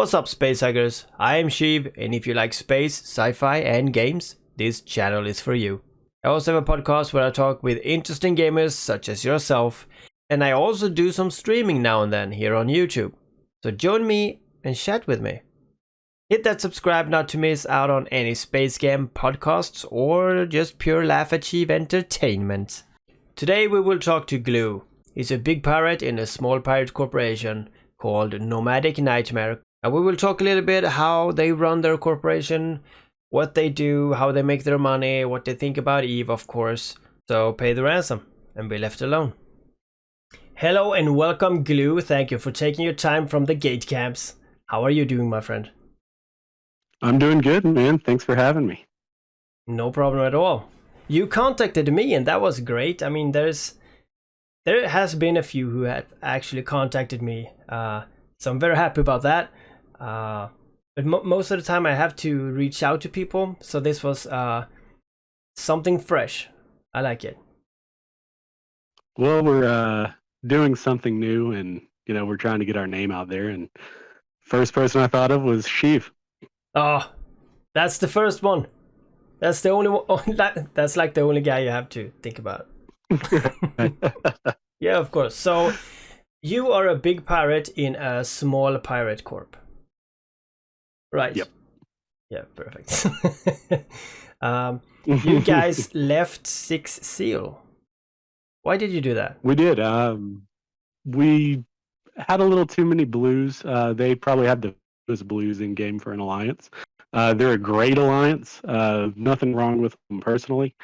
What's up, space huggers? I am Sheev, and if you like space, sci-fi, and games, this channel is for you. I also have a podcast where I talk with interesting gamers such as yourself, and I also do some streaming now and then here on YouTube. So join me and chat with me. Hit that subscribe not to miss out on any space game podcasts or just pure laugh at Sheev entertainment. Today we will talk to Glue. He's a big pirate in a small pirate corporation called Nomadic Nightmare. And we will talk a little bit how they run their corporation, what they do, how they make their money, what they think about Eve, of course. So pay the ransom and be left alone. Hello and welcome, Glue. Thank you for taking your time from the gate camps. How are you doing, my friend? I'm doing good, man. Thanks for having me. No problem at all. You contacted me and that was great. I mean, there has been a few who have actually contacted me. So I'm very happy about that. But most of the time I have to reach out to people. So this was something fresh. I like it. Well, we're doing something new, and we're trying to get our name out there. And first person I thought of was Sheev. Oh, that's the first one. That's the only one. That's like the only guy you have to think about. Yeah, of course. So you are a big pirate in a small pirate corp, right? Yep. Yeah, perfect. You guys left Six Seal. Why did you do that? We did. We had a little too many blues. They probably had the most blues in game for an alliance. They're a great alliance. Nothing wrong with them personally.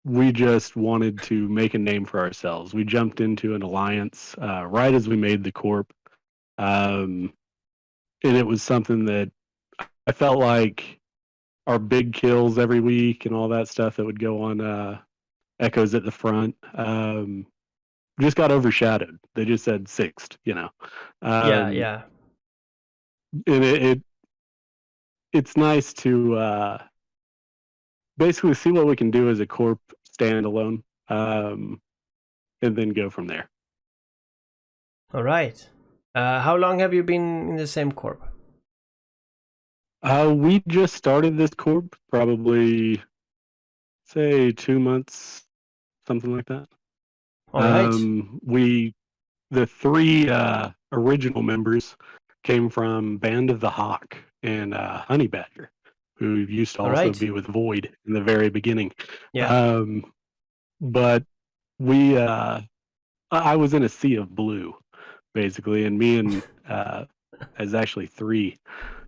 We just wanted to make a name for ourselves. We jumped into an alliance right as we made the corp. And it was something that I felt like our big kills every week and all that stuff that would go on Echoes at the front just got overshadowed. They just said sixth, Yeah. And it's nice to basically see what we can do as a corp standalone, and then go from there. All right. How long have you been in the same corp? We just started this corp probably, say, 2 months, something like that. All right. The three original members came from Band of the Hawk and Honey Badger, who used to also be with Void in the very beginning. Yeah. But I was in a sea of blue, basically, and me and as actually three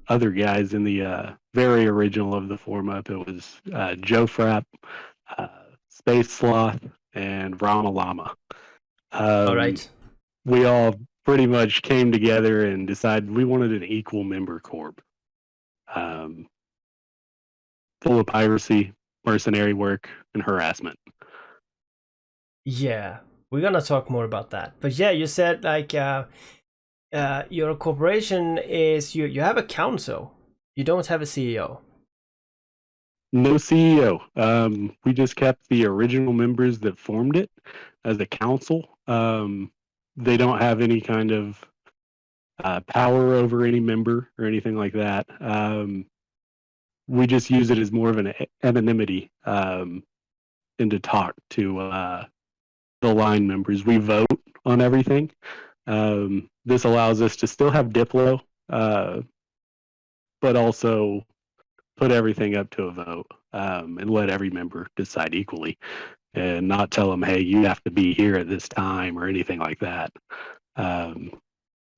other guys in the very original of the form-up. It was Joe Frapp, Space Sloth, and Rama Llama. All right. We all pretty much came together and decided we wanted an equal member corp. Full of piracy, mercenary work, and harassment. Yeah, we're gonna talk more about that. But yeah, you said like your corporation is you have a council. You don't have a CEO. No CEO. We just kept the original members that formed it as a council. They don't have any kind of power over any member or anything like that. We just use it as more of an anonymity and to talk to the line members. We vote on everything. This allows us to still have Diplo, but also put everything up to a vote and let every member decide equally and not tell them, hey, you have to be here at this time or anything like that.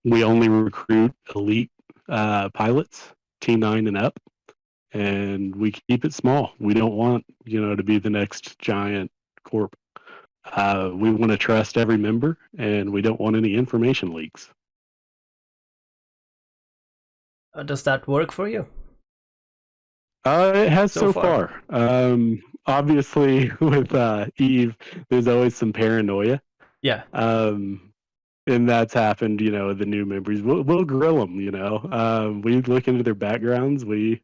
We only recruit elite pilots, T9 and up, and we keep it small. We don't want, to be the next giant corp. We want to trust every member, and we don't want any information leaks. Does that work for you? It has so far. Obviously, with Eve, there's always some paranoia. Yeah. And that's happened, the new members. We'll grill them, we look into their backgrounds. We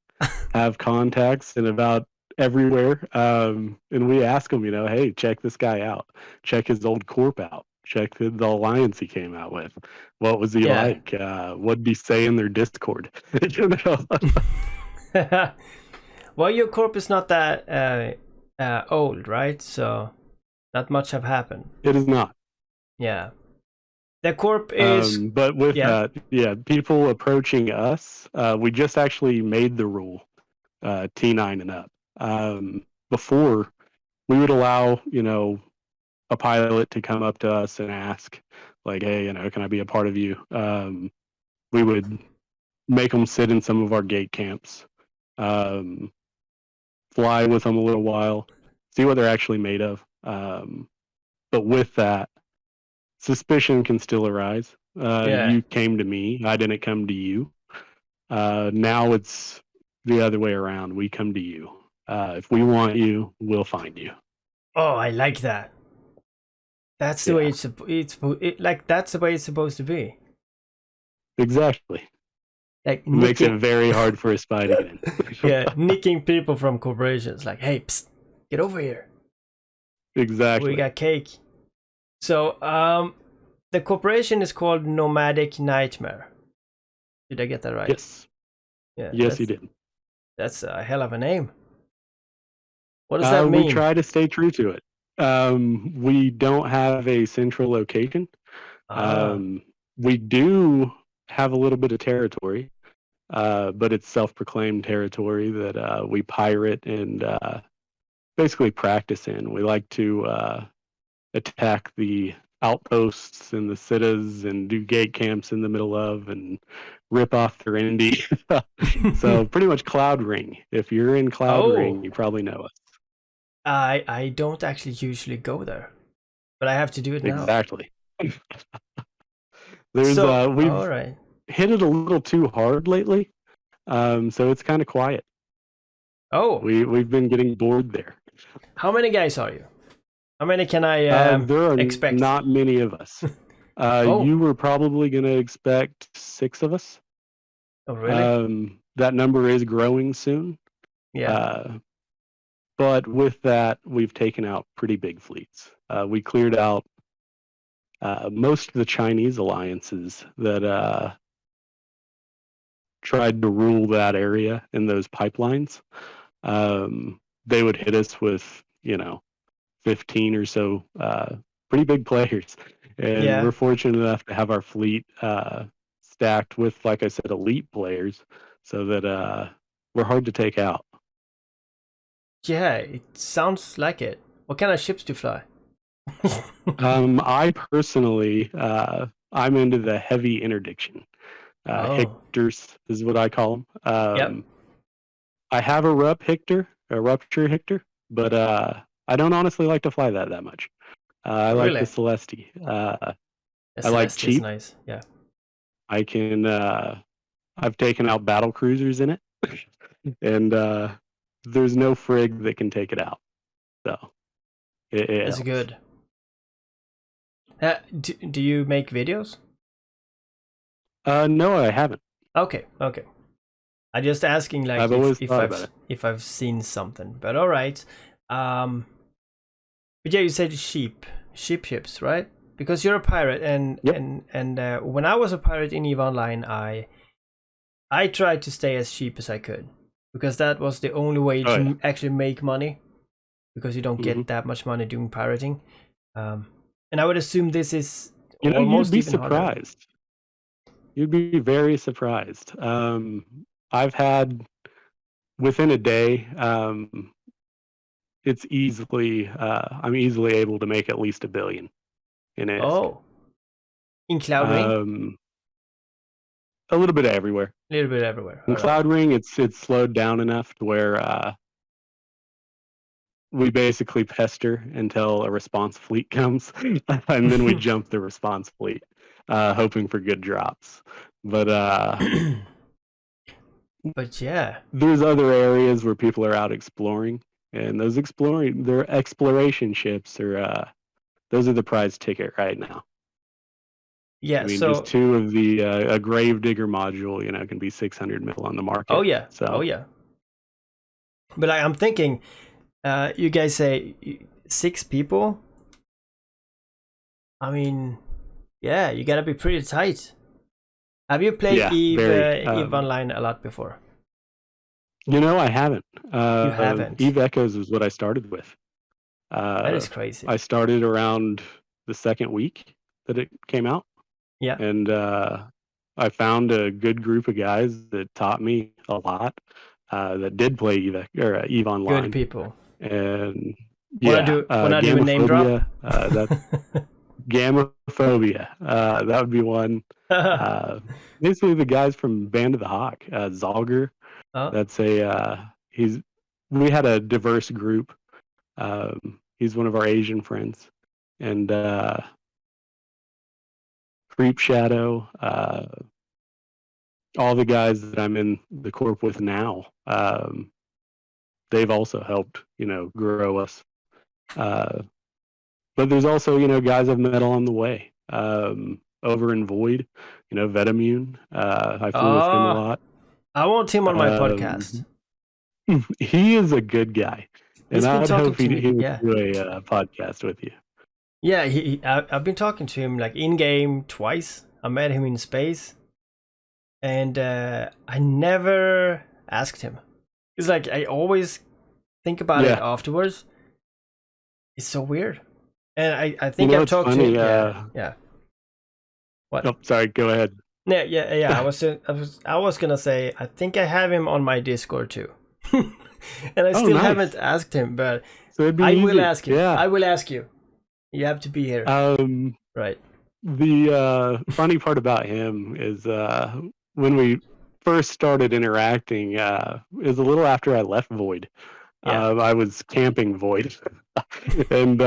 have contacts in about everywhere. And we ask them, hey, check this guy out. Check his old corp out. check the alliance he came out with. What was he Yeah. like? What did he say in their Discord? You know? Well, your corp is not that old, right? So not much have happened. It is not. Yeah. The corp is But with yeah. that, yeah, people approaching us, we just actually made the rule T9 and up. Before, we would allow, a pilot to come up to us and ask, like, hey, can I be a part of you? We would make them sit in some of our gate camps, um, fly with them a little while, see what they're actually made of. But with that, suspicion can still arise. Yeah. You came to me, I didn't come to you. Now it's the other way around. We come to you. If we want you, we'll find you. Oh, I like that. That's the way Yeah, that's the way it's supposed to be. exactly. It Like makes it nicking, very hard for a spy to get in. yeah, nicking people from corporations. Like, hey, psst, get over here. We Exactly. got cake. So, the corporation is called Nomadic Nightmare. Did I get that right? Yes. Yeah, Yes, you did. that's a hell of a name. What does that We mean? try to stay true to it. We don't have a central location. Ah, Um, we do have a little bit of territory, but it's self-proclaimed territory that we pirate and basically practice in. We like to attack the outposts and the cities and do gate camps in the middle of and rip off their indie. So pretty much Cloud Ring. If you're in Cloud oh, Ring, you probably know us. I don't actually usually go there, but I have to do it now. Exactly. There's So, all we've right. hit it a little too hard lately. So it's kind of quiet. Oh, We've been getting bored there. how many guys are you? How many can I There are expect? not many of us. Oh, You were probably going to expect 6 of us. oh, really? That number is growing soon. Yeah. Uh, but with that, we've taken out pretty big fleets. We cleared out most of the Chinese alliances that tried to rule that area in those pipelines. They would hit us with, 15 or so pretty big players. And Yeah. we're fortunate enough to have our fleet stacked with, like I said, elite players so that we're hard to take out. Yeah, it sounds like it. What kind of ships do you fly? I personally, I'm into the heavy interdiction. Oh, Hectors is what I call them. yep. I have a rupture Hector, but I don't honestly like to fly that much. I Oh, like the really? Celesti. The I like Celeste is cheap. nice. Yeah. I can. I've taken out battle cruisers in it, and there's no frig that can take it out. So it That's helps. good. Do you make videos? No, I haven't. Okay, okay. I just asking like I've if always thought about it. if I've seen something. But all right. Um, but yeah, you said sheep ships, right? Because you're a pirate, and Yep. when I was a pirate in EVE Online, I tried to stay as cheap as I could because that was the only way Oh to yeah. actually make money because you don't Hmm. get that much money doing pirating. And I would assume this is You'd almost be even harder. surprised. You'd be very surprised. I've had within a day. It's easily. I'm easily able to make at least 1 billion in ISK. Oh, in Cloud Ring, Um, a little bit everywhere. a little bit everywhere. In All right. Cloud Ring, it's slowed down enough to where we basically pester until a response fleet comes, and then we jump the response fleet, hoping for good drops. But But yeah, there's other areas where people are out exploring, and their exploration ships are those are the prize ticket right now. I yeah. mean, just So, two of the a Gravedigger module, can be 600 mil on the oh market. yeah, oh So yeah. But I'm thinking, you guys say 6 people. I mean, yeah, you gotta be pretty tight. Have you played Yeah, very. Eve Online a lot before? I haven't. You haven't. Eve Echoes is what I started with. That Uh, is crazy. I started around the second week that it came out, Yeah, and I found a good group of guys that taught me a lot that did play Eve good Online, people. and Wanna yeah, do a name drop? Gamophobia. That's Gamophobia. That would be one. Oh, Uh, Basically, the guys from Band of the Hawk, Zalger. That's a he's. We had a diverse group. He's one of our Asian friends, and Creep Shadow. All the guys that I'm in the corp with now. They've also helped, grow us. Uh, but there's also, guys I've met along the way. Over in Void, Vetamune. I flew with him a oh, lot. I want him on my podcast. Um, he is a good guy, and He's been I'd talking hope to me. he would Yeah, do a podcast with you. yeah. I've been talking to him like in game twice. I met him in space, and I never asked him. It's like I always think about it Yeah, afterwards. It's so weird. And I think I've it's talked to funny. yeah. What? Oh, sorry. Go ahead. Yeah. I was gonna say I think I have him on my Discord too, and I Oh, still nice. haven't asked him, but So it'd be I will easy. ask him. Yeah. I will ask you. You have to be here, Um, right? the funny part about him is when we first started interacting, is a little after I left Void. Yeah. I was camping Void, and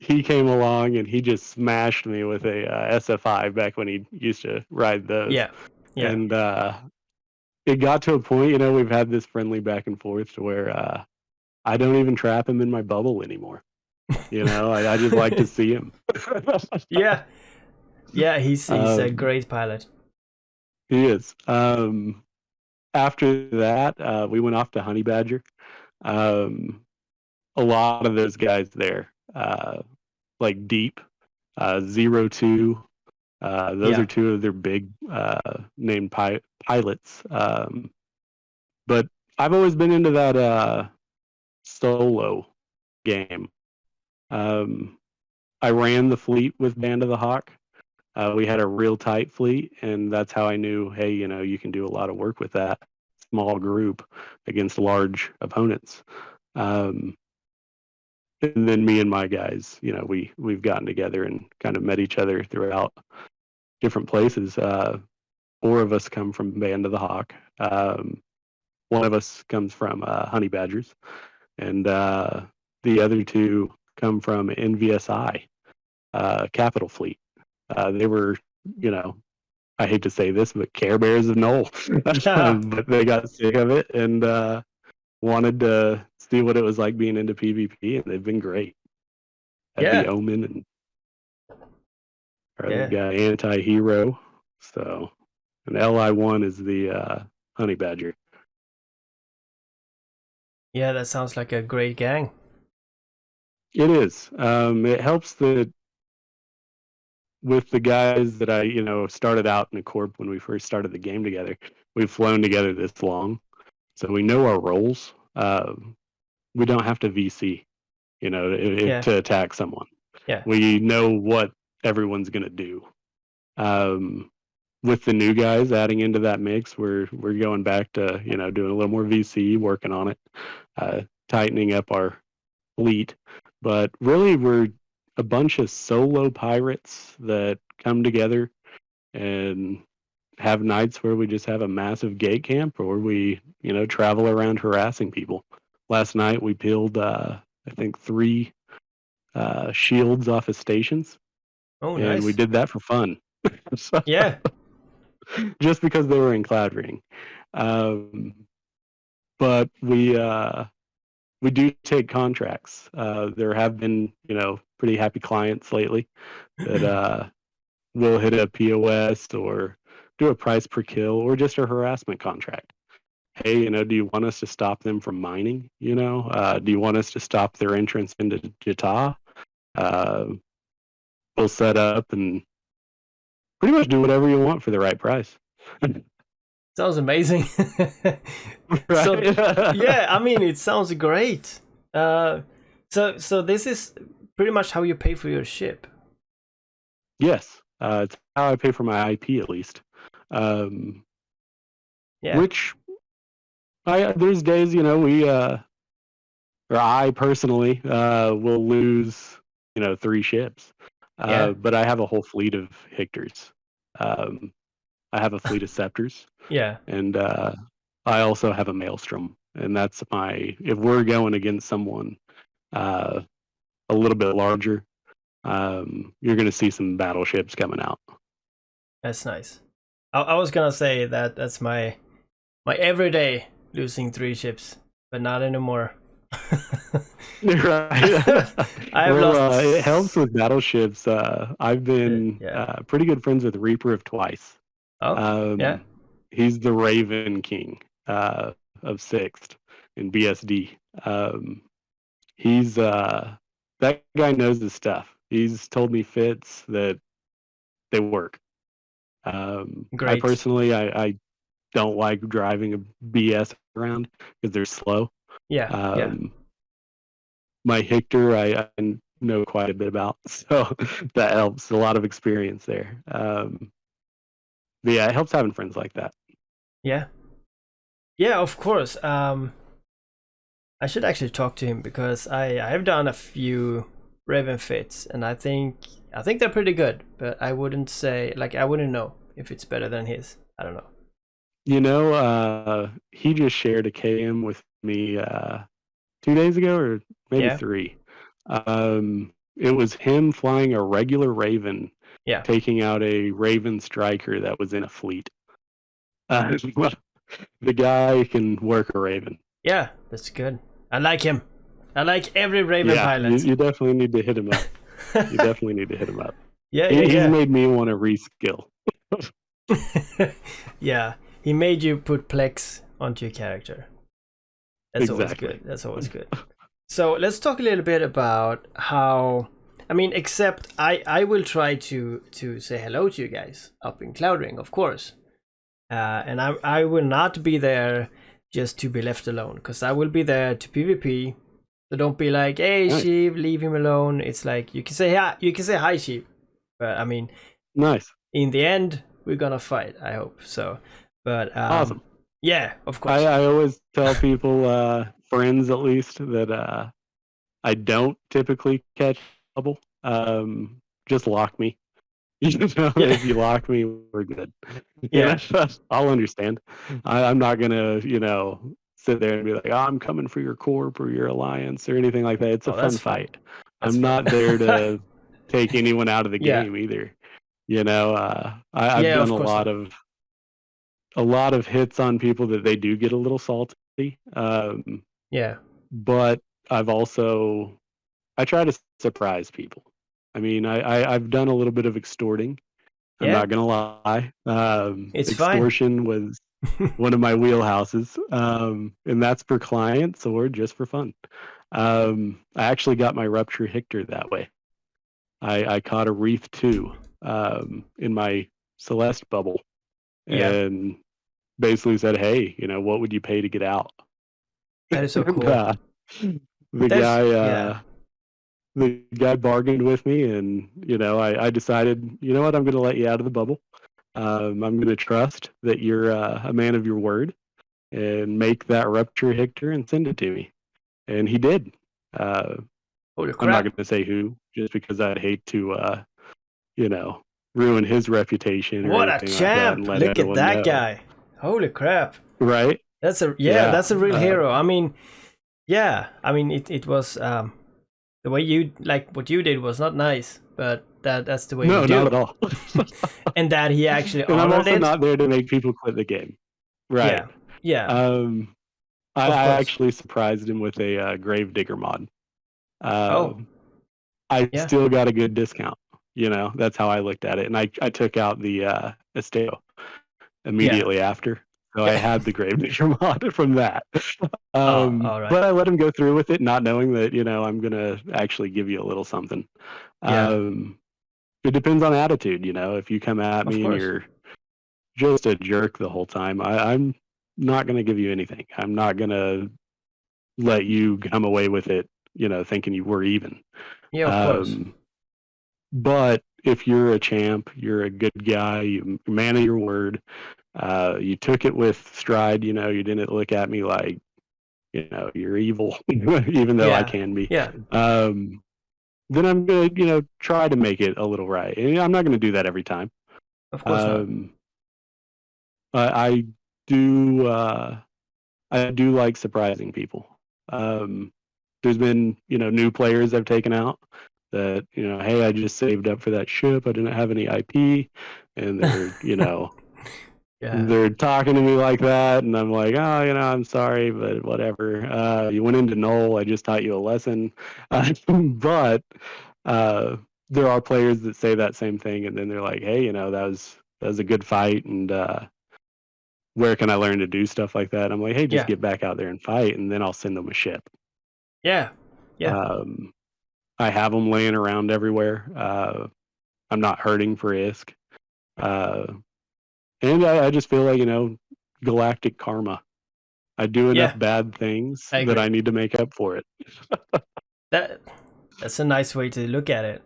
he came along and he just smashed me with a SFI back when he used to ride those. Yeah. Yeah. And it got to a point, we've had this friendly back and forth to where I don't even trap him in my bubble anymore. I just like to see him. Yeah. Yeah. He's a um, great pilot. he is. After that, we went off to Honey Badger. Um, a lot of those guys there, like Deep, 02. Those Yeah. are two of their big named pilots. But I've always been into that solo game. Um, I ran the fleet with Band of the Hawk. We had a real tight fleet, and that's how I knew, hey, you can do a lot of work with that small group against large opponents. Um, and then me and my guys, we've gotten together and kind of met each other throughout different places. Four of us come from Band of the Hawk. One of us comes from Honey Badgers, and the other two come from NVSI, Capital Fleet. They were, you know, I hate to say this, but Care Bears of Knoll. But they got sick of it and wanted to see what it was like being into PvP, and they've been great. Had the Yeah. Omen and our other Yeah. guy, Anti-Hero. So, and LI1 is the Honey Badger. Yeah. That sounds like a great gang. It is. It helps that with the guys that I, started out in a corp when we first started the game together, we've flown together this long. So we know our roles. We don't have to VC, Yeah. to attack someone. Yeah. We know what everyone's going to do. With the new guys adding into that mix, we're going back to, doing a little more VC, working on it, tightening up our fleet. But really, we're a bunch of solo pirates that come together and have nights where we just have a massive gate camp, or we, travel around harassing people. Last night we peeled, I think, 3 shields off of stations, Oh, and we nice. did that for fun. So, Yeah. just because they were in Cloud Ring. Um, but we do take contracts. There have been, pretty happy clients lately that will hit a POS or do a price per kill or just a harassment contract. Hey, do you want us to stop them from mining? Do you want us to stop their entrance into Jita? full setup and pretty much do whatever you want for the right price. Sounds amazing. So yeah, I mean, it sounds great. So this is pretty much how you pay for your ship. Yes, it's how I pay for my IP at least. Yeah. Which there's days, we or I personally will lose, 3 ships. Yeah. But I have a whole fleet of Hictors. Um, I have a fleet of Scepters, Yeah. and I also have a Maelstrom, and that's if we're going against someone a little bit larger, you're going to see some battleships coming out. That's nice. I was gonna say that's my everyday losing 3 ships, but not anymore. Right. I have lost. It helps with battleships. I've been Yeah. pretty good friends with Reaper of Twice. Oh, yeah. He's the Raven King of Sixth in BSD. He's that guy knows his stuff. He's told me fits that they work. I Great. personally, I don't like driving a BS around because they're slow. Yeah. Yeah. My Hictor, I know quite a bit about, so that helps. A lot of experience there. But yeah, it helps having friends like that. Yeah. Yeah, of course. I should actually talk to him because I've done a few Raven fits, and I think they're pretty good, but I wouldn't say, like, I wouldn't know if it's better than his. I don't know. He just shared a KM with me 2 days ago, or maybe 3. It was him flying a regular Raven, taking out a Raven striker that was in a fleet. The guy can work a Raven. Yeah, that's good. I like him. I like every Raven pilot. You definitely need to hit him up. Yeah, He's made me want to reskill. Yeah, he made you put Plex onto your character. That's always good. That's always good. So let's talk a little bit about how. I mean, except I will try to say hello to you guys up in Cloud Ring, of course. And I will not be there just to be left alone, because I will be there to PvP. So don't be like, hey, Sheev, leave him alone. It's like, you can say hi, Sheev. But I mean, nice. In the end, we're gonna fight, I hope so. But awesome. Yeah, of course. I always tell people, friends at least, that I don't typically catch trouble. Just lock me. If you lock me, we're good. Yeah, I'll understand. I'm not gonna, sit there and be like, oh, I'm coming for your Corp or your Alliance or anything like that. It's a fun fight. I'm not there to take anyone out of the game either. I've done a lot of hits on people that they do get a little salty. But I try to surprise people. I mean, I've done a little bit of extorting. I'm not gonna lie. Extortion was one of my wheelhouses, and that's for clients or just for fun. I actually got my Rupture Hictor that way. I caught a Wreath 2 in my Celeste bubble, and basically said, "Hey, what would you pay to get out?" That is so cool. The guy bargained with me, and I decided, you know what, I'm going to let you out of the bubble. I'm going to trust that you're a man of your word, and make that Rupture Hictor and send it to me. And he did. Holy crap. I'm not going to say who, just because I'd hate to, ruin his reputation. What a champ! Look at that guy. Holy crap! Right? That's a that's a real hero. I mean, it was the way you, like, what you did was not nice, but that's the way you do. No, not at all. And that he actually and I'm also not there to make people quit the game. Right. Yeah. I actually surprised him with a Gravedigger mod. I still got a good discount. That's how I looked at it. And I took out the Esteo immediately after. So I had the Gravedigger mod from that. But I let him go through with it, not knowing that, I'm going to actually give you a little something. it depends on attitude. If you come at Of me and course. you're just a jerk the whole time, I'm not going to give you anything. I'm not going to let you come away with it, thinking you were even. Yeah, of course. Um, but if you're a champ, you're a good guy, you man of your word, you took it with stride, you didn't look at me like, you're evil, even though I Yeah. can be. Yeah. Then I'm going to, try to make it a little right. And I'm not going to do that every time. Of course not. Um, I do, I do like surprising people. Um, there's been, new players I've taken out that, hey, I just saved up for that ship. I didn't have any IP. And they're, Yeah. they're talking to me like that. And I'm like, oh, I'm sorry, but whatever. You went into Null. I just taught you a lesson. But there are players that say that same thing. And then they're like, hey, that was a good fight. And, where can I learn to do stuff like that? I'm like, hey, just Yeah. get back out there and fight, and then I'll send them a ship. Yeah. Yeah. Um, I have them laying around everywhere. I'm not hurting for ISK. Uh, and I just feel like, galactic karma. I do enough Yeah. bad things I that agree. I need to make up for it. That that's a nice way to look at it.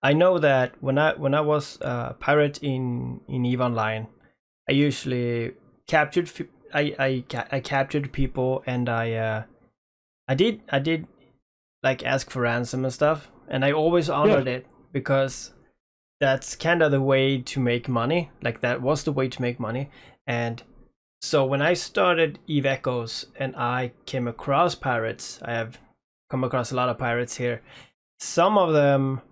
I know that when I was pirate in Eve Online, I usually captured I captured people, and I did like ask for ransom and stuff, and I always Yeah, honored it because that's kind of the way to make money. Like that was the way to make money. And so when I started Eve Echoes and I came across pirates, I have come across a lot of pirates here. Some of them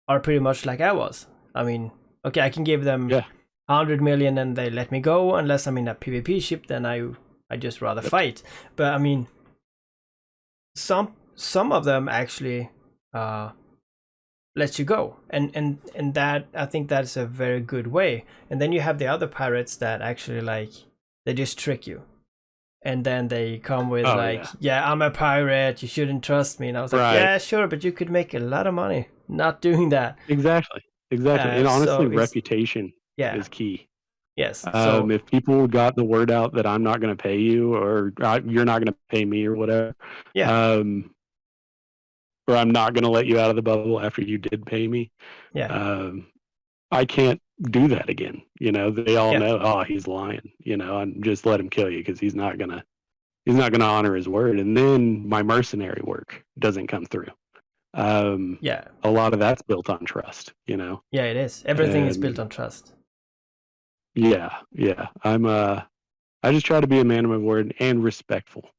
are pretty much like I was. I mean, okay, I can give them yeah, 100 million and they let me go unless I'm in a PvP ship, then I just rather yep. fight. But I mean, some of them actually uh let you go, and that, I think that's a very good way. And then you have the other pirates that actually, like, they just trick you, and then they come with Oh like, yeah, yeah, I'm a pirate, you shouldn't trust me. And I was like, right. yeah, sure, but you could make a lot of money not doing that. Exactly, exactly. And So honestly, it's, reputation yeah, is key. yes, so If people got the word out that I'm not going to pay you, or you're not going to pay me, or whatever, yeah, um, or I'm not going to let you out of the bubble after you did pay me, yeah, um, I can't do that again. They all yeah, know, oh, he's lying. And just let him kill you because he's not gonna honor his word, and then my mercenary work doesn't come through. yeah, A lot of that's built on trust. yeah, it is, everything is built And on trust. yeah, yeah, I just try to be a man of my word and respectful.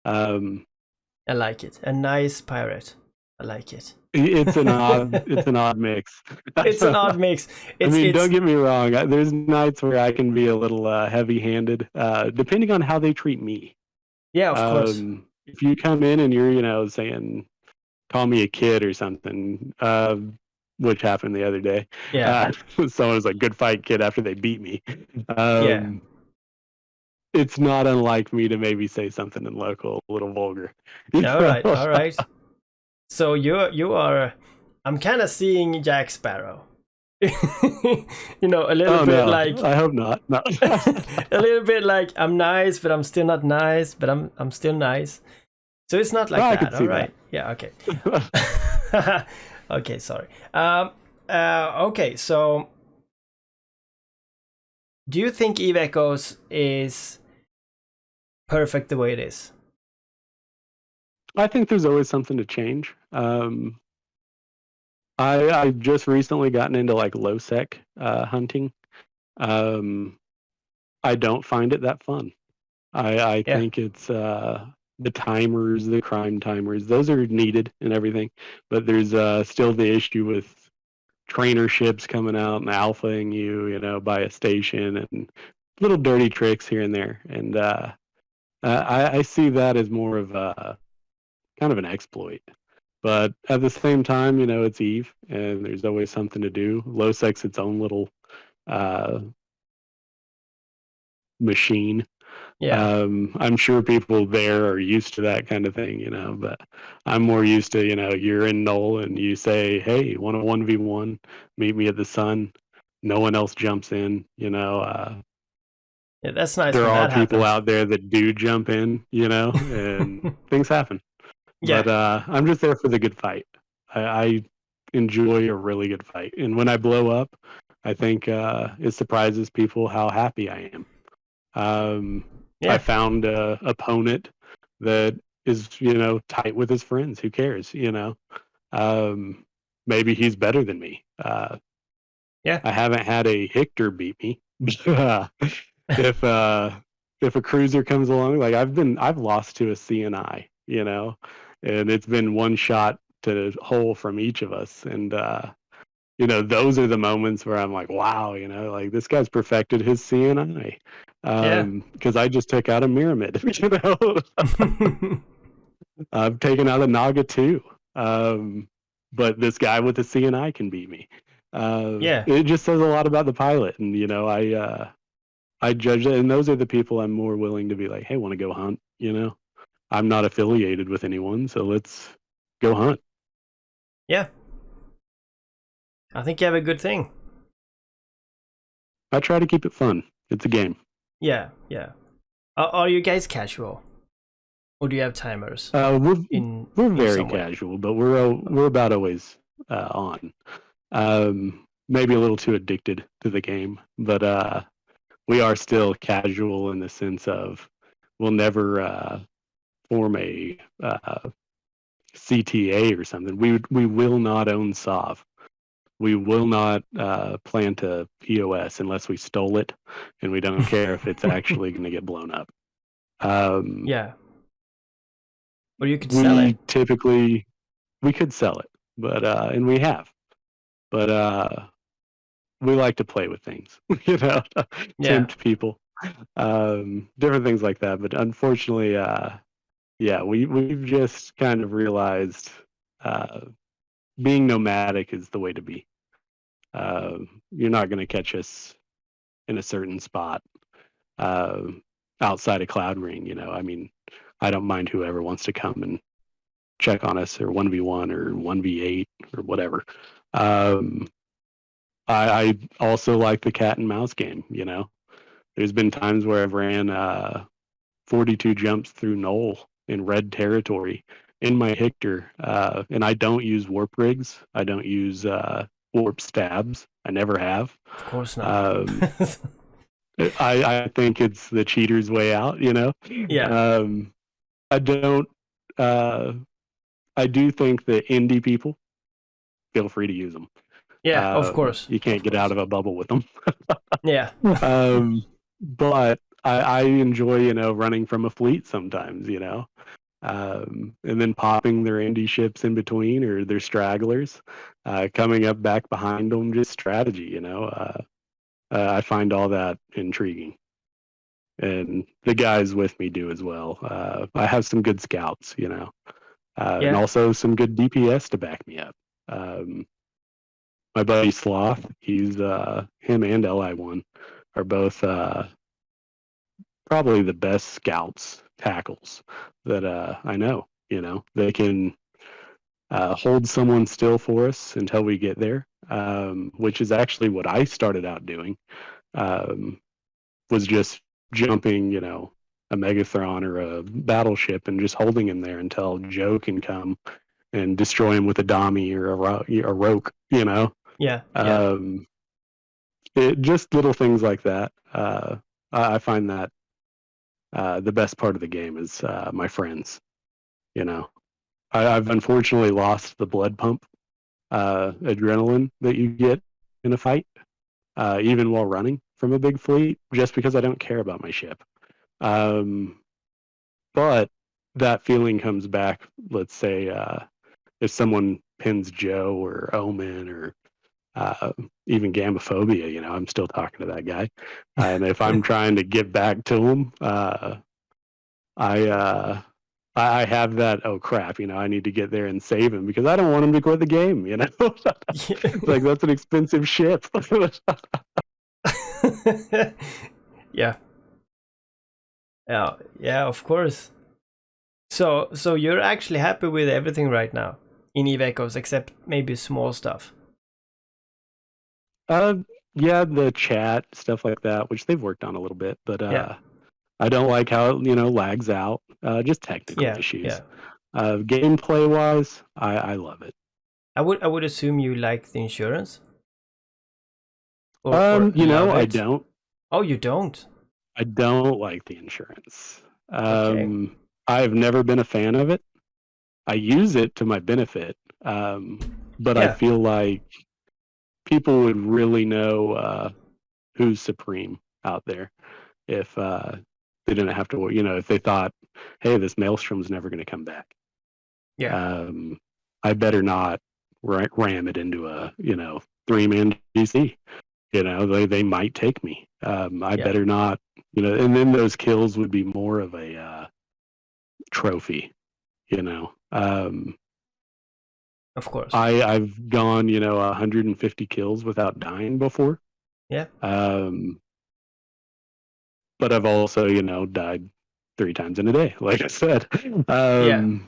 Um, I like it, a nice pirate, I like it. it's an odd mix. It's an odd mix. I it's mean, don't it's get me wrong. There's nights where I can be a little heavy-handed, depending on how they treat me. Yeah, of course. If you come in and you're, saying, "Call me a kid" or something, which happened the other day. Yeah, Uh, Someone was like, "Good fight, kid," after they beat me. yeah. Um, it's not unlike me to maybe say something in local a little vulgar. All right, all right. So you are. I'm kind of seeing Jack Sparrow. A little Oh bit no, like I hope not. No. a little bit like I'm nice, but I'm still not nice, but I'm still nice. So it's not like I that. could All see that. right. Yeah. Okay. Okay. Sorry. Okay. So, do you think Eve Echoes is perfect the way it is? I think there's always something to change. I've just recently gotten into like low sec hunting. Um, I don't find it that fun. I Yeah. think it's the timers, the crime timers, those are needed and everything, but there's still the issue with trainer ships coming out and alphaing you, by a station, and little dirty tricks here and there. And I see that as more of a kind of an exploit. But at the same time, it's Eve, and there's always something to do. Low sec's its own little uh, machine. Yeah. I'm sure people there are used to that kind of thing, but I'm more used to, you're in Null and you say, hey, want a 1v1, meet me at the sun. No one else jumps in, Yeah, that's nice there when are that people happens. out there that do jump in, and things happen. Yeah. But I'm just there for the good fight. I enjoy a really good fight. And when I blow up, I think it surprises people how happy I am. I Yeah. found a opponent that is, tight with his friends. Who cares, Um, maybe he's better than me. Yeah. I haven't had a Hector beat me. if if a cruiser comes along, like I've lost to a CNI, and it's been one shot to hole from each of us. And those are the moments where I'm like, wow, like this guy's perfected his CNI. Yeah. Because I just took out a Myramid, I've taken out a Naga too. But this guy with the CNI can beat me. Yeah. It just says a lot about the pilot, and I judge it, and those are the people I'm more willing to be like, hey, want to go hunt? I'm not affiliated with anyone, so let's go hunt. Yeah. I think you have a good thing. I try to keep it fun. It's a game. Yeah. Yeah. Are you guys casual? Or do you have timers Uh, we're in we're very some way? casual, but we're about always on. Maybe a little too addicted to the game, but we are still casual in the sense of we'll never form a CTA or something. We will not own SOV. We will not plant a POS unless we stole it, and we don't care if it's actually going to get blown up. Um, Yeah. Or you could sell it. we typically we could sell it, but and we have, but we like to play with things, Yeah. tempt people, different things like that. But unfortunately, yeah, we've just kind of realized uh, being nomadic is the way to be. You're not going to catch us in a certain spot uh, outside of Cloud Ring. I mean, I don't mind whoever wants to come and check on us or 1v1 or 1v8 or whatever. Um, I also like the cat and mouse game. There's been times where I've ran 42 jumps through Knoll in red territory in my Hector, and I don't use warp rigs. I don't use warp stabs. I never have. Of course not. Um, I think it's the cheater's way out. Yeah. Um, I don't. Uh, I do think that indie people feel free to use them. Yeah, of course. You can't Of get out course. of a bubble with them. Yeah. But I enjoy, running from a fleet sometimes, and then popping their indie ships in between or their stragglers, coming up back behind them, just strategy, I find all that intriguing. And the guys with me do as well. I have some good scouts, and Yeah. also some good DPS to back me up. Um, my buddy Sloth, he's him and Li1 are both probably the best scouts tackles that I know. They can hold someone still for us until we get there, which is actually what I started out doing. Um, was just jumping, a Megathron or a battleship and just holding him there until Joe can come and destroy him with a Dami or a Roke. Yeah. Yeah. Um, just little things like that. I find that the best part of the game is my friends. You know, I've unfortunately lost the blood pump adrenaline that you get in a fight, even while running from a big fleet, just because I don't care about my ship. Um, but that feeling comes back. Let's say if someone pins Joe or Omen or uh, even Gambophobia, I'm still talking to that guy. And if I'm trying to get back to him, I I have that. Oh crap! I need to get there and save him because I don't want him to quit the game. It's like that's an expensive ship. Yeah. Yeah, of course. So you're actually happy with everything right now in Eve Echoes, except maybe small stuff. Uh, yeah, the chat stuff like that, which they've worked on a little bit, but Yeah, I don't like how it, lags out. Just technical yeah. issues. Gameplay wise, I love it. I would assume you like the insurance, or I love it. don't. Oh, you don't? I don't like the insurance. Okay. I've never been a fan of it. I use it to my benefit, but I Yeah, feel like people would really know who's supreme out there if they didn't have to, if they thought, hey, this maelstrom's never going to come back. yeah, I better not ram it into a, 3-man GC. They might take me. I yeah. better not, and then those kills would be more of a trophy, you know. Of course. I've gone, 150 kills without dying before. Yeah, But I've also, died 3 times in a day, like I said. yeah,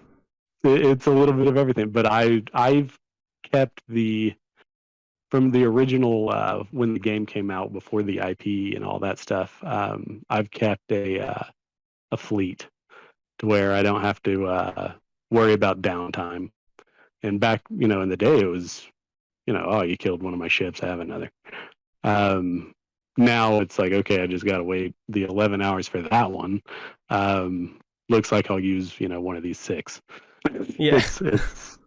It's a little bit of everything. But I've kept from the original when the game came out before the IP and all that stuff. I've kept a fleet to where I don't have to worry about downtime. And back, in the day, it was, oh, you killed one of my ships, I have another. Now it's like, okay, I just got to wait the 11 hours for that one. Looks like I'll use, one of these 6. yeah. It's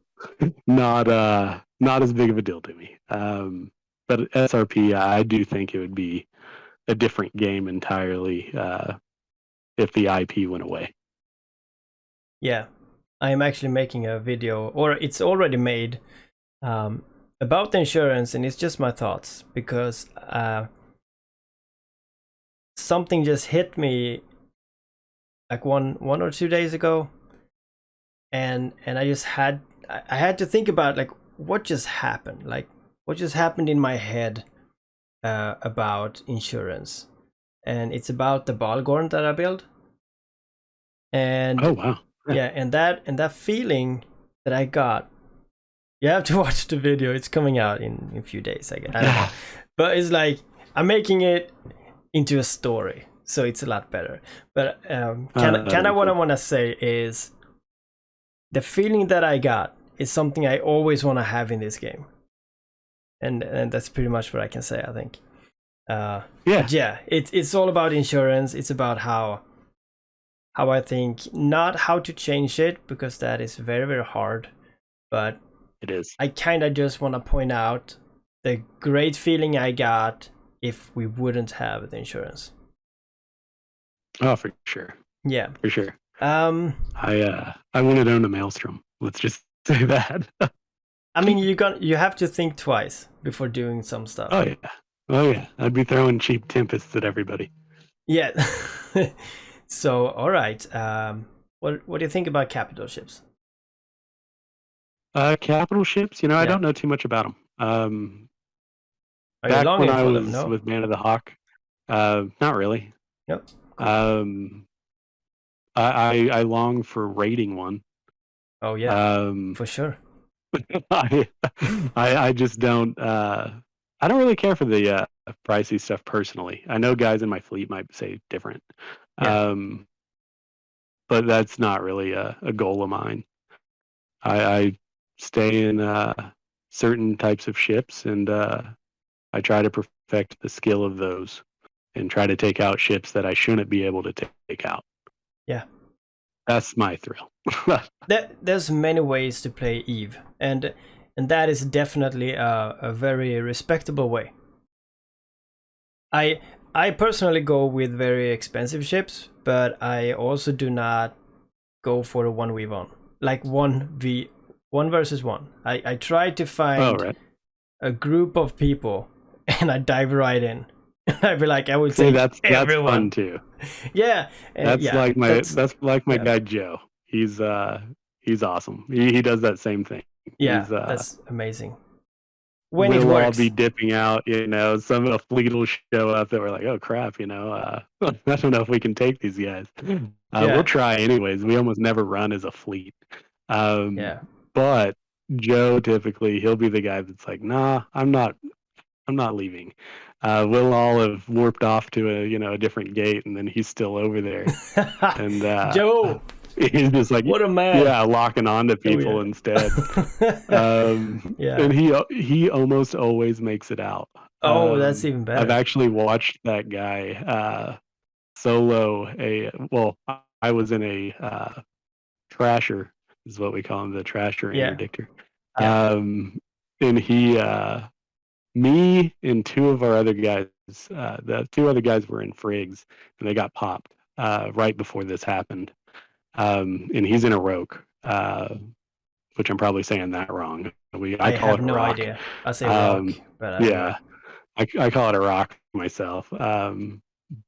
not as big of a deal to me. But SRP, I do think it would be a different game entirely if the IP went away. Yeah, I am actually making a video, or it's already made, about the insurance, and it's just my thoughts because something just hit me like one or 2 days ago, and I had to think about like what just happened, in my head about insurance, and it's about the Balgorn that I built, and Oh wow! yeah, and that feeling that I got. You have to watch the video. It's coming out in a few days, I guess. I don't know. But it's like I'm making it into a story, so it's a lot better. But kind of what I want to say is the feeling that I got is something I always want to have in this game, and that's pretty much what I can say, I think. Yeah, but yeah, it's all about insurance. It's about how I think, not how to change it, because that is very, very hard, but it is. I kind of just want to point out the great feeling I got if we wouldn't have the insurance. Oh, for sure. Yeah. For sure. I want to own a maelstrom. Let's just say that. I mean, you have to think twice before doing some stuff. Oh yeah. I'd be throwing cheap tempests at everybody. Yeah. So, all right. What do you think about capital ships? Capital ships. I Yeah. don't know too much about them. Are you Back when longing I for was them? No. with Man of the Hawk, not really. Yep. Cool. I long for raiding one. Oh yeah. For sure. I just don't. I don't really care for the pricey stuff personally. I know guys in my fleet might say different. Yeah. But that's not really a goal of mine. I stay in certain types of ships, and I try to perfect the skill of those, and try to take out ships that I shouldn't be able to take out. Yeah. That's my thrill. There's many ways to play Eve, and that is definitely a very respectable way. I personally go with very expensive ships, but I also do not go for a 1v1, like 1 versus 1. I try to find a group of people, and I dive right in. I'd be like, I would say that's everyone. Fun too. Yeah, that's like my guy Joe. He's awesome. He does that same thing. Yeah, that's amazing. when it we'll all works. be dipping out, some of the fleet will show up that we're like, oh crap, I don't know if we can take these guys. Yeah. We'll try anyways. We almost never run as a fleet. Yeah. But Joe typically he'll be the guy that's like, nah, I'm not leaving. We'll all have warped off to a different gate, and then he's still over there. And Joe, he's just like, what a man. yeah, locking on to people instead. And he almost always makes it out. Oh, that's even better. I've actually watched that guy solo I was in a trasher, is what we call him, the trasher interdictor. And he me and two of our other guys, the two other guys were in frigs, and they got popped right before this happened. And he's in a rogue, which I'm probably saying that wrong. I call have it a no rock. idea. I say rock, but I call it a rock myself.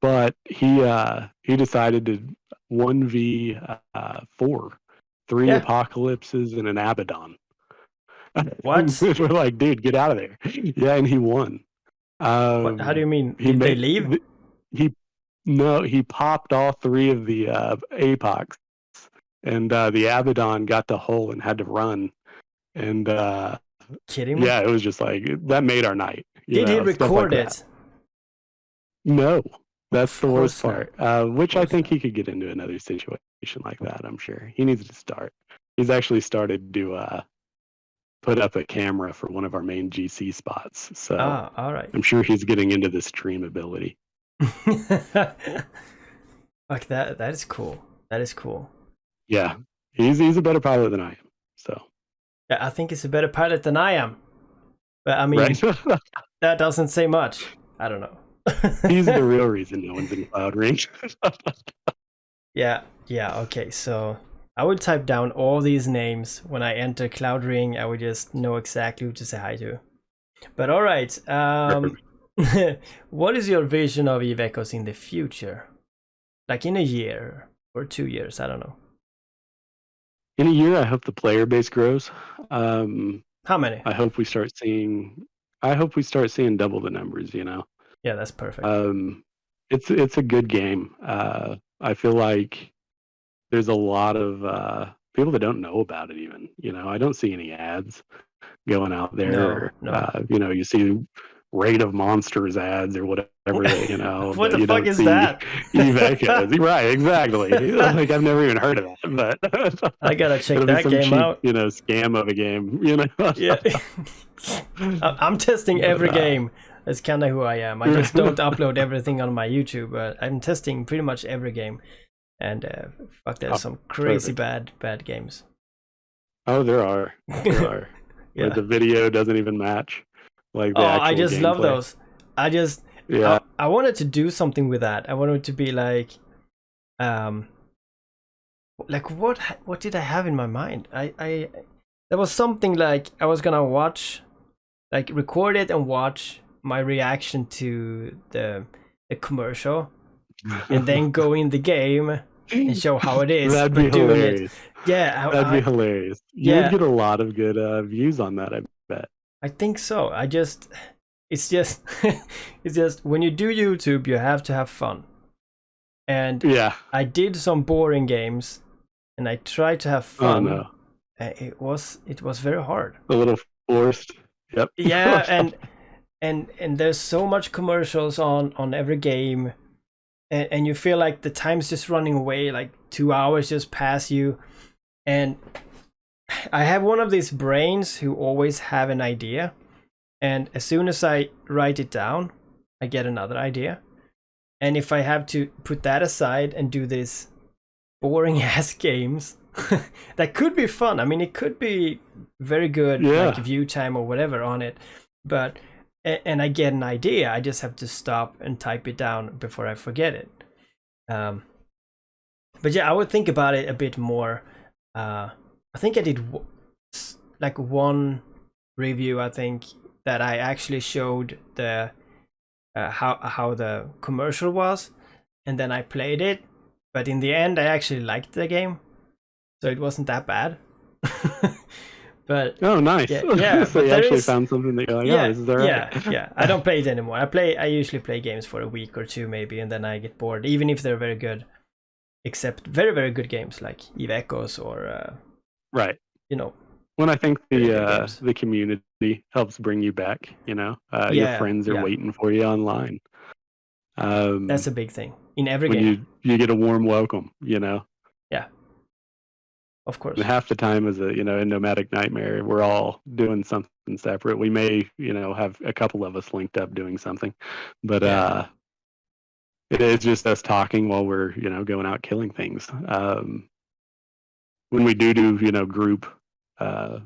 But he decided to 1v4, 3 apocalypses and an Abaddon. What? We're like, dude, get out of there. Yeah, and he won. What? How do you mean? Did they leave? He popped all 3 of the apocs, and the Abaddon got the hole and had to run. And kidding me? Yeah, it was just like that made our night. Did he record it? No, that's the worst part. Which I think he could get into another situation like that. I'm sure he needs to start. He's actually started to put up a camera for one of our main GC spots. So all right. I'm sure he's getting into the stream ability. Like that is cool. That is cool. Yeah. He's a better pilot than I am. So yeah, I think he's a better pilot than I am. But I mean that doesn't say much. I don't know. He's the real reason no one's in Cloud Ring. Yeah, okay, so I would type down all these names when I enter Cloud Ring. I would just know exactly who to say hi to. But all right, what is your vision of Eve Echoes in the future? Like in a year or 2 years, I don't know. In a year, I hope the player base grows. How many? I hope we start seeing double the numbers. Yeah, that's perfect. It's a good game. I feel like there's a lot of people that don't know about it even. I don't see any ads going out there. No. You see Raid of Monsters ads or whatever. What the fuck is that? Eve Echoes. Right, exactly. Like I've never even heard of that, but I gotta check that game cheap, out. Scam of a game. Yeah. I'm testing every game. That's kind of who I am. I just don't upload everything on my YouTube, but I'm testing pretty much every game. And fuck, there's some crazy bad games. Oh, there are. Yeah. Where the video doesn't even match. Like the actual I just love gameplay. those. I wanted to do something with that. I wanted to be like what did I have in my mind? I there was something like I was gonna watch, like record it and watch my reaction to the commercial, and then go in the game and show how it is. That'd be hilarious. Yeah, that'd be hilarious. You would get a lot of good views on that, I bet. I think so. It's just when you do YouTube, you have to have fun. And I did some boring games, and I tried to have fun. Oh, no. It was very hard. A little forced. Yep. Yeah, and there's so much commercials on every game, and you feel like the time's just running away, like 2 hours just pass you. And I have one of these brains who always have an idea, and as soon as I write it down, I get another idea. And if I have to put that aside and do these boring ass games that could be fun, I mean, it could be very good, like view time or whatever on it, but and I get an idea, I just have to stop and type it down before I forget it. But yeah, I would think about it a bit more. I think I did like one review, I think, that I actually showed the how the commercial was, and then I played it, but in the end I actually liked the game, so it wasn't that bad. But Oh, nice. yeah, So but you there actually is found something that you're like, oh, yeah, this is all right. yeah. I don't play it anymore. I usually play games for a week or two maybe, and then I get bored, even if they're very good. Except very, very good games like Eve Echoes or Right. you know, When I think very good games. the community helps bring you back, your Yeah, friends are yeah. waiting for you online. That's a big thing in every When game. you get a warm welcome, Yeah, of And course. half the time as in Nomadic Nightmare, we're all doing something separate. We may, have a couple of us linked up doing something, but Yeah, it's just us talking while we're, going out killing things. When we do, group uh,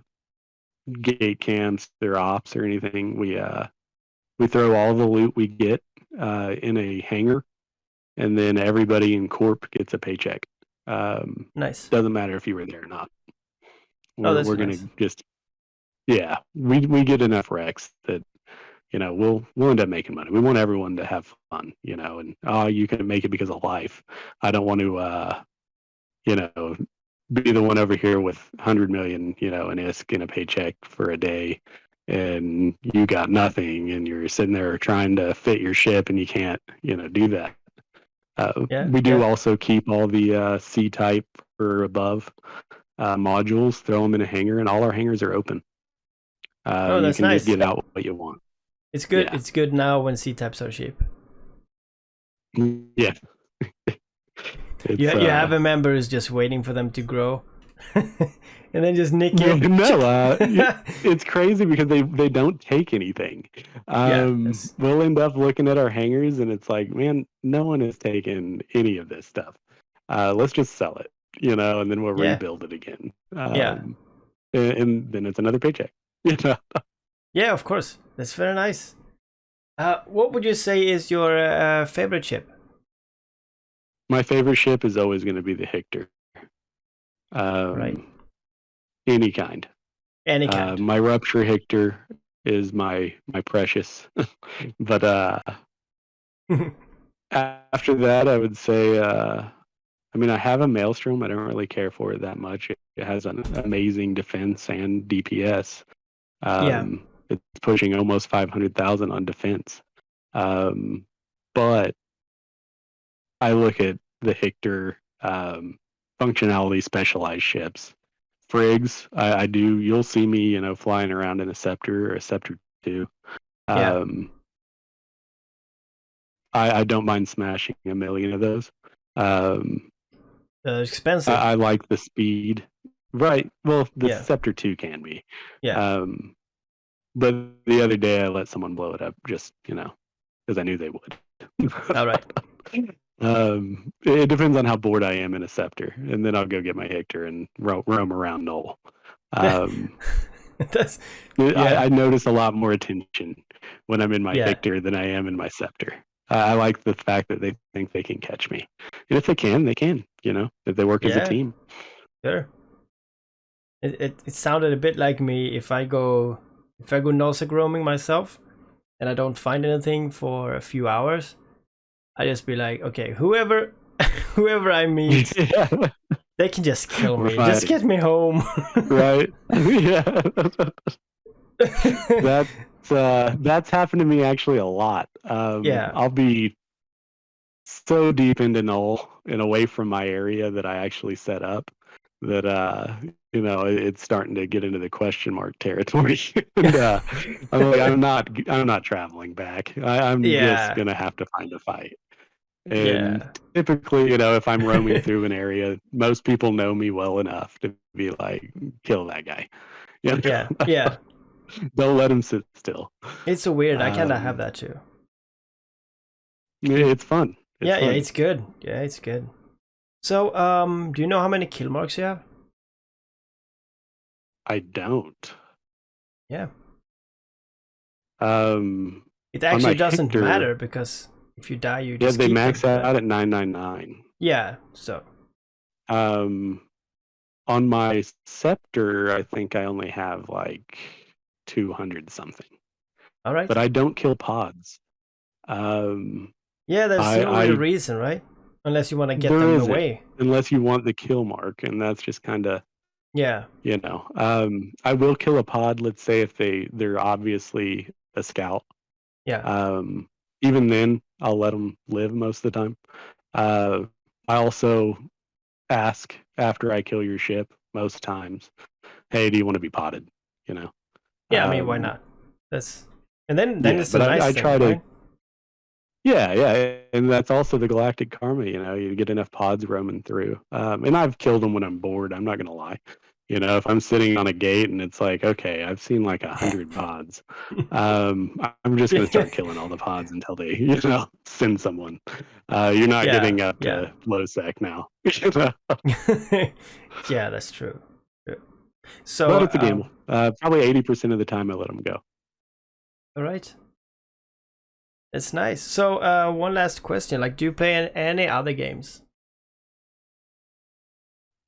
gate camps or ops or anything, we throw all the loot we get in a hangar, and then everybody in Corp gets a paycheck. nice. Doesn't matter if you were there or not. Oh, We're that's we're gonna nice. just we get enough Rex that we'll end up making money. We want everyone to have fun, and you can make it because of life. I don't want to be the one over here with 100 million, an ISK and a paycheck for a day, and you got nothing, and you're sitting there trying to fit your ship, and you can't, do that. Yeah, We do yeah. also keep all the C type or above modules, throw them in a hangar, and all our hangars are open. Oh, You that's can just nice. get out what you want. It's good. Yeah. It's good now when C types are cheap. Yeah. It's You have a member who's just waiting for them to grow, and then just nick it. no, it's crazy because they don't take anything. Yeah, We'll end up looking at our hangars and it's like, man, no one has taken any of this stuff. Let's just sell it, and then we'll yeah, rebuild it again. yeah, And then it's another paycheck. yeah. Of course, that's very nice. What would you say is your favorite ship? My favorite ship is always going to be the Hector. Right, Any kind. any kind. My Rupture Hector is my precious, but after that, I would say, I have a Maelstrom. I don't really care for it that much. It has an amazing defense and DPS. Yeah, It's pushing almost 500,000 on defense. But I look at the Hector functionality specialized ships. Frigs, I do. You'll see me, flying around in a Scepter or a Scepter 2. yeah. I don't mind smashing a million of those. Expensive. I like the speed. Right. Well, the Yeah, Scepter 2 can be. yeah. But the other day I let someone blow it up just, because I knew they would. All right. It depends on how bored I am in a Scepter, and then I'll go get my Hector and roam around Knoll. That's I notice a lot more attention when I'm in my yeah, Hector than I am in my Scepter. I like the fact that they think they can catch me, and if they can, they can. If they work as a yeah. team. Sure. It sounded a bit like me if I go nosec roaming myself and I don't find anything for a few hours. I just be like, okay, whoever I meet, they can just kill me. Just get me home. Right. Yeah. That's happened to me actually a lot. Yeah. I'll be so deep into Null and away from my area that I actually set up that it's starting to get into the question mark territory. And I'm like, I'm not traveling back. I'm just Yeah. gonna have to find a fight. And Yeah. typically, if I'm roaming through an area, most people know me well enough to be like, kill that guy. Yeah. Yeah. Don't let him sit still. It's so weird. I kind of have that too. It's fun. Yeah, it's good. Yeah, it's good. So, do you know how many kill marks you have? I don't. Yeah. It actually doesn't matter because if you die, you just they keep max them, out at 999. Yeah. So. On my Scepter, I think I only have like 200 something. All right. But I don't kill pods. Yeah, there's no real reason, right? Unless you want to get them away. Unless you want the kill mark, and that's just kind of Yeah. You know, I will kill a pod. Let's say if they're obviously a scout. Yeah. Um, Even then, I'll let them live most of the time. Uh, I also ask after I kill your ship most times, "Hey, do you want to be potted?" You know. Yeah, I mean, why Um, not? That's and then yeah, it's a but nice I thing, try to. right? Yeah, yeah, and that's also the galactic karma. You know, you get enough pods roaming through, and I've killed them when I'm bored. I'm not gonna lie. You know, if I'm sitting on a gate and it's like, okay, I've seen like 100 pods, I'm just gonna start killing all the pods until they, send someone. You're not Yeah, getting up yeah. to low sec now. You know? Yeah, that's true. True. But So, it's a gamble. Probably 80% of the time I let them go. all right. It's nice. So, one last question. Like, do you play any other games?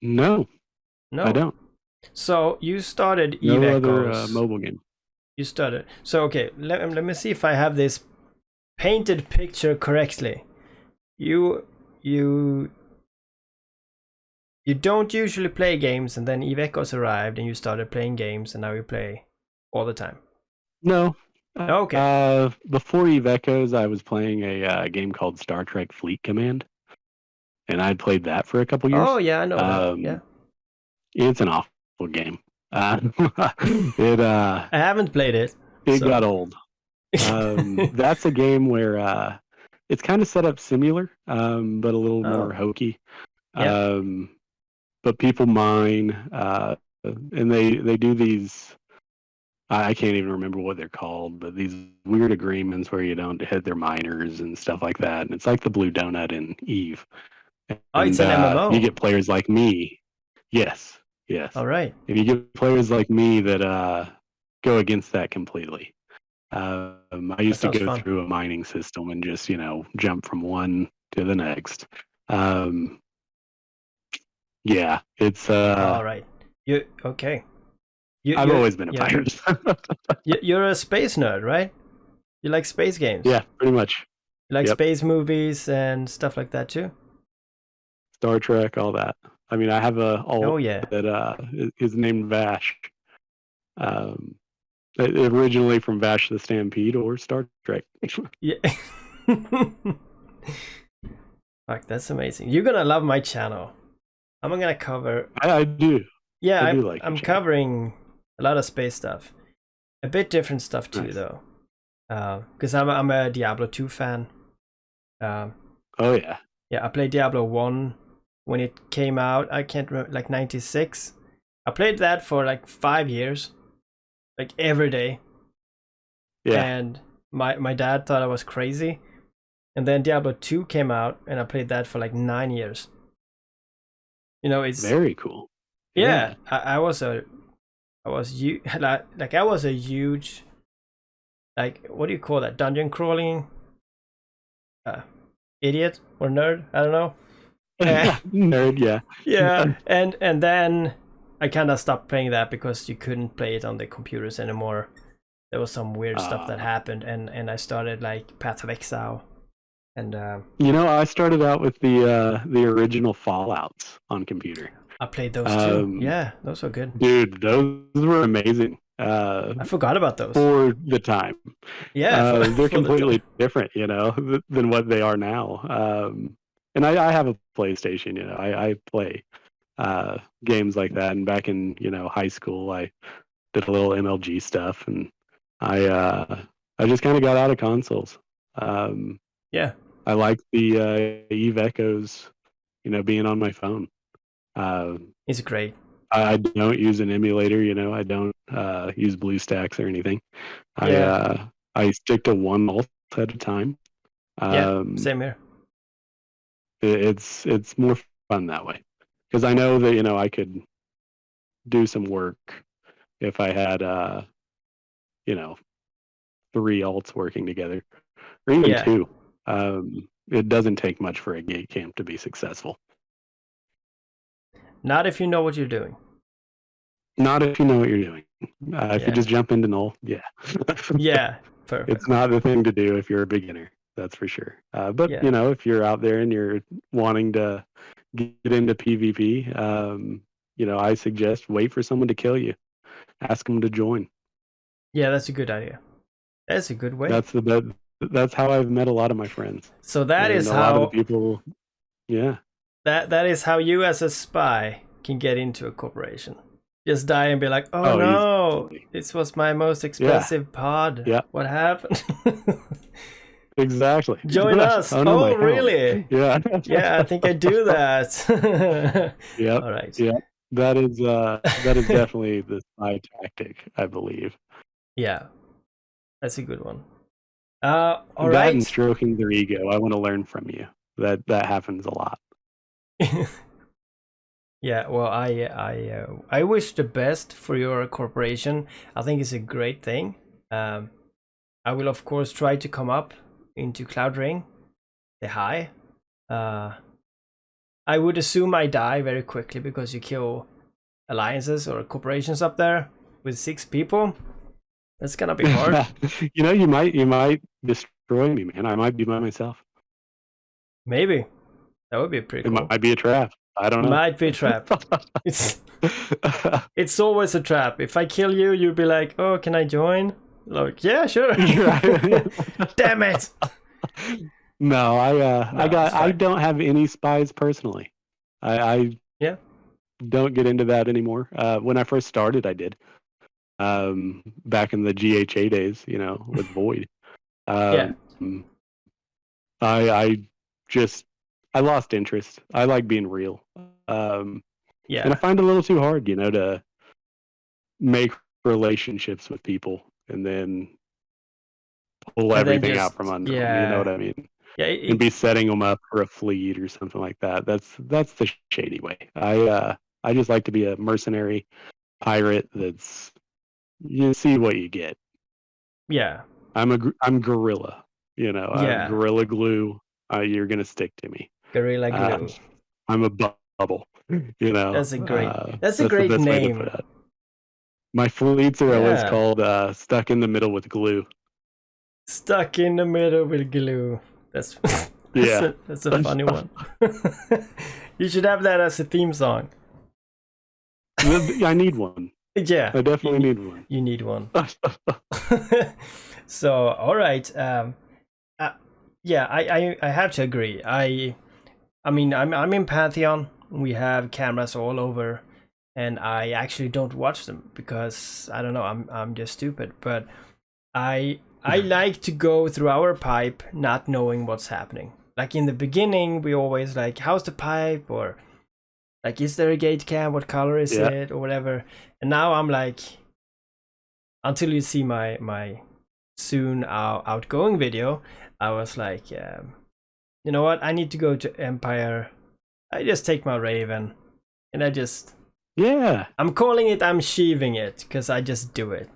No, I No. don't. So, you started Eve No other Echoes. mobile game. You started. So, okay, let me see if I have this painted picture correctly. You you you don't usually play games, and then Eve Echoes arrived, and you started playing games, and now you play all the time. No. Okay. Before Eve Echoes, I was playing a game called Star Trek Fleet Command, and I'd played that for a couple Oh years. yeah, I know that. Yeah. It's an awful game. It I haven't played it, it got so. old. That's a game where it's kind of set up similar, but a little more Oh hokey. yeah. Um, but people mine, and they do these. I can't even remember what they're called, but these weird agreements where you don't hit their miners and stuff like that. And it's like the Blue Donut in Eve. Oh, it's And an you MMO. get players like me. Yes, yes. All right. And you get players like me that go against that completely. I That used to sounds go fun. through a mining system and just, jump from one to the next. Um, yeah, it's All right. You okay? You I've you always been a yeah. pirate. You're a space nerd, right? You like space games. Yeah, pretty much. You like Yep. space movies and stuff like that too. Star Trek, all that. I mean, I have a Oh alt yeah. that is named Vash. Um, Originally from Vash the Stampede or Star Trek. Yeah. Fuck, that's amazing. You're gonna love my channel. I'm gonna cover. I do. Yeah, I I'm do like your I'm channel. covering a lot of space stuff. A bit different stuff too, Nice. though. Because I'm a Diablo 2 fan. Um, Oh yeah. yeah, I played Diablo 1 when it came out. I can't remember, like 96. I played that for like 5 years, like every day. Yeah. And my dad thought I was crazy. And then Diablo 2 came out, and I played that for like 9 years. It's Very cool. yeah. Yeah. I was like I was a huge, like, what do you call that, dungeon crawling uh, idiot or nerd? I don't know. Nerd, yeah. Yeah, and then I kind of stopped playing that because you couldn't play it on the computers anymore. There was some weird stuff that Uh, happened, and I started like Path of Exile, and I started out with the original Fallouts on computer. I played those too. Um, Yeah, those were good. Dude, those were amazing. I forgot about those. For the time. Yeah, for They're for the time. completely different, than what they are now. And I have a PlayStation, I play games like that. And back in, high school, I did a little MLG stuff, and I just kind of got out of consoles. Um, Yeah, I like the Eve Echoes, being on my phone. Uh, it's great. I don't use an emulator, I don't use BlueStacks or anything. I Yeah, uh, I stick to one alt at a time. yeah, Um, same here. it's more fun that way because I know that I could do some work if I had you know three alts working together or even Yeah, two. It doesn't take much for a gate camp to be successful. not if you know what you're doing. Not if you know what you're doing. If you Yeah, just jump into null, yeah. yeah, It's perfect. not the thing to do if you're a beginner. That's for sure. But Yeah, if you're out there and you're wanting to get into PvP, I suggest wait for someone to kill you. Ask them to join. Yeah, that's a good idea. That's a good way. That's how I've met a lot of my friends. So that and is a how lot of the people. Yeah. that is how you as a spy can get into a corporation. Just die and be like, oh, Oh, no, easily. this was my most expensive pod. Yeah. What happened? Exactly. Join us. Oh, no, my helm. Really? Yeah. Yeah, I think I do that. Yep. All right. Yep. That is definitely the spy tactic, I believe. Yeah, that's a good one. That Alright. and stroking their ego. I want to learn from you. That happens a lot. Yeah, well, I wish the best for your corporation. I think it's a great thing. I will of course try to come up into Cloud Ring, the high. I would assume I die very quickly because you kill alliances or corporations up there with 6 people. That's gonna be hard. You might destroy me, man. I might be by myself. Maybe. That would be pretty cool. It might be a trap. I don't know. Might be a trap. It's always a trap. If I kill you, you'll be like, "Oh, can I join?" Like, yeah, sure. Damn it. No, I don't have any spies personally. I yeah don't get into that anymore. When I first started, I did. Back in the GHA days, with Void. Yeah. I lost interest. I like being real. Yeah. And I find it a little too hard, to make relationships with people and then pull everything out from under them. You know what I mean? Yeah. And be setting them up for a fleet or something like that. That's the shady way. I just like to be a mercenary pirate. That's you see what you get. Yeah. I'm gorilla. Gorilla glue. You're gonna stick to me. Gorilla glue. I'm a bubble. That's a great. That's a the great best way to name. put it. My fleets are always called stuck in the middle with glue. Stuck in the middle with glue. That's that's a funny one. You should have that as a theme song. I need one. Yeah, I definitely need one. You need one. So, all right. Yeah, I have to agree. I mean, I'm in Pantheon. We have cameras all over, and I actually don't watch them because I don't know. I'm just stupid. But I like to go through our pipe not knowing what's happening. Like in the beginning, we always like, how's the pipe? Or like, is there a gate cam? What color is it? Or whatever. And now I'm like, until you see my soon outgoing video, I was like, you know what? I need to go to Empire. I just take my Raven, and I just I'm calling it. I'm sheaving it because I just do it.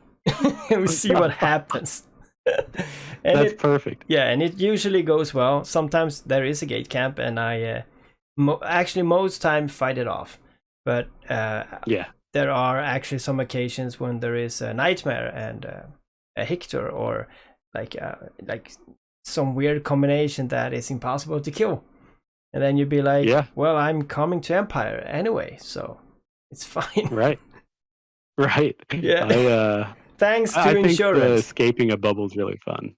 We see what happens. And that's perfect. Yeah, and it usually goes well. Sometimes there is a gate camp, and I actually most time fight it off. But there are actually some occasions when there is a nightmare and a Hector, or like some weird combination that is impossible to kill. And then you'd be like, well, I'm coming to Empire anyway, so it's fine. Right. Yeah. Thanks to I insurance. think escaping a bubble is really fun.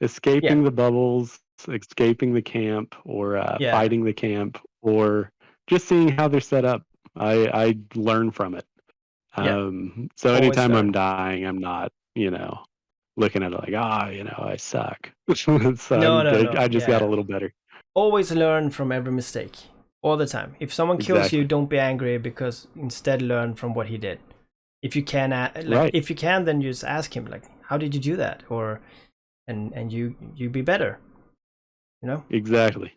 Escaping the bubbles, escaping the camp, or fighting the camp, or just seeing how they're set up. I learn from it. So anytime I'm dying, I'm not, looking at it like, I suck. No. I just got a little better. Always learn from every mistake, all the time. If someone kills you, don't be angry, because instead learn from what he did. If you can, if you can, then just ask him, like, how did you do that? Or, and you be better, Exactly.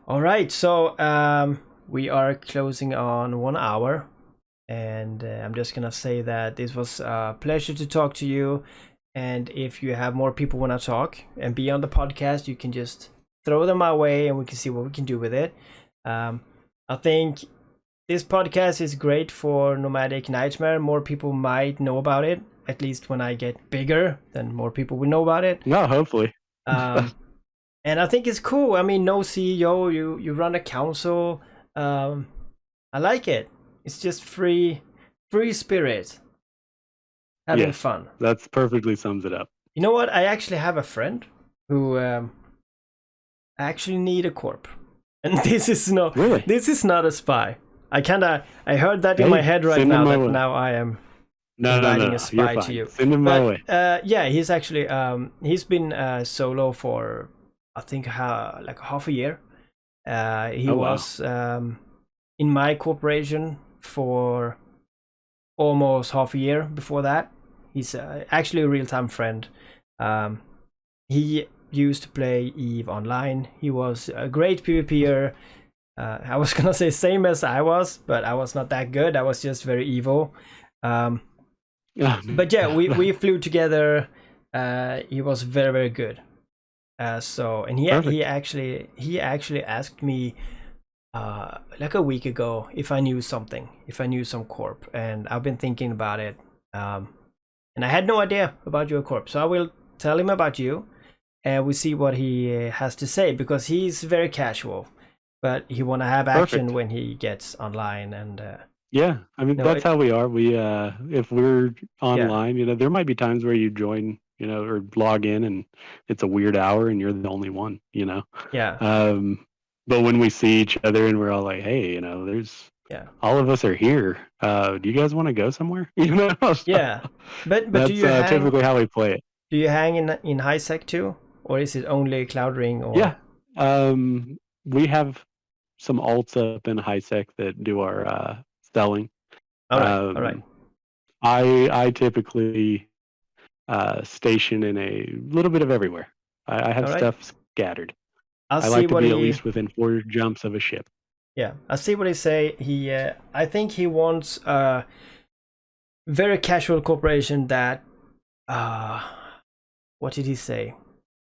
All right, so we are closing on 1 hour, and I'm just gonna say that this was a pleasure to talk to you. And if you have more people want to talk and be on the podcast, you can just throw them my way, and we can see what we can do with it. I think this podcast is great for Nomadic Nightmare. More people might know about it. At least when I get bigger, then more people will know about it. No, hopefully. And I think it's cool. I mean, no CEO, you run a council. I like it. It's just free spirit, having Yes, fun. that's perfectly sums it up. You know what? I actually have a friend who actually need a corp, and this is not a spy. I heard that in my head right send him now my that way. now I am No, inviting a you're spy to fine. you. Send him my way. Yeah, he's actually he's been solo for I think like half a year. He Oh, wow. was in my corporation for almost half a year before that. He's actually a real-time friend. He used to play EVE online. He was a great PvPer. I was gonna say same as I was, but I was not that good. I was just very evil. But yeah, we flew together. He was very, very good. And he actually asked me like a week ago if I knew some corp, and I've been thinking about it. And I had no idea about your corp, so I will tell him about you, and we see what he has to say, because he's very casual, but he want to have action when he gets online. And yeah, I mean, that's how we are. We if we're online, there might be times where you join, or log in, and it's a weird hour and you're the only one, yeah. But when we see each other and we're all like, hey, there's all of us are here. Do you guys want to go somewhere? So yeah. But that's do you hang, typically how we play it. do you hang in high sec too, or is it only Cloud Ring? Or yeah, we have some alts up in high sec that do our selling. all right. I typically station in a little bit of everywhere. I have stuff scattered. I like to be at least within 4 jumps of a ship. Yeah, I see what he say. I think he wants a very casual corporation that, what did he say?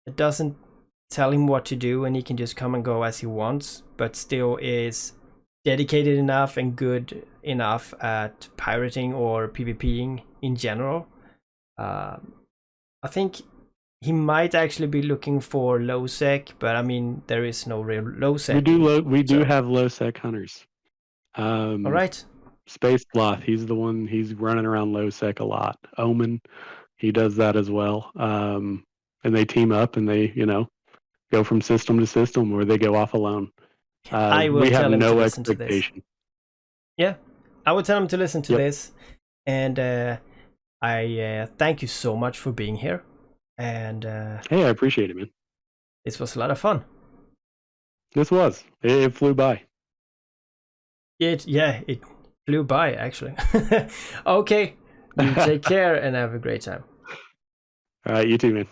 It doesn't tell him what to do, and he can just come and go as he wants, but still is dedicated enough and good enough at pirating or PvPing in general. I think he might actually be looking for low sec, but I mean, there is no real low sec. We do have low sec hunters. All right. Space Sloth, he's running around low sec a lot. Omen, he does that as well. And they team up and they, go from system to system, or they go off alone. I will tell him to listen to this. Yeah, I will tell him to listen to this. And I thank you so much for being here. And hey, I appreciate it, man. This was a lot of fun. This was. It flew by. It flew by, actually. Okay, you take care and have a great time. All right, you too, man.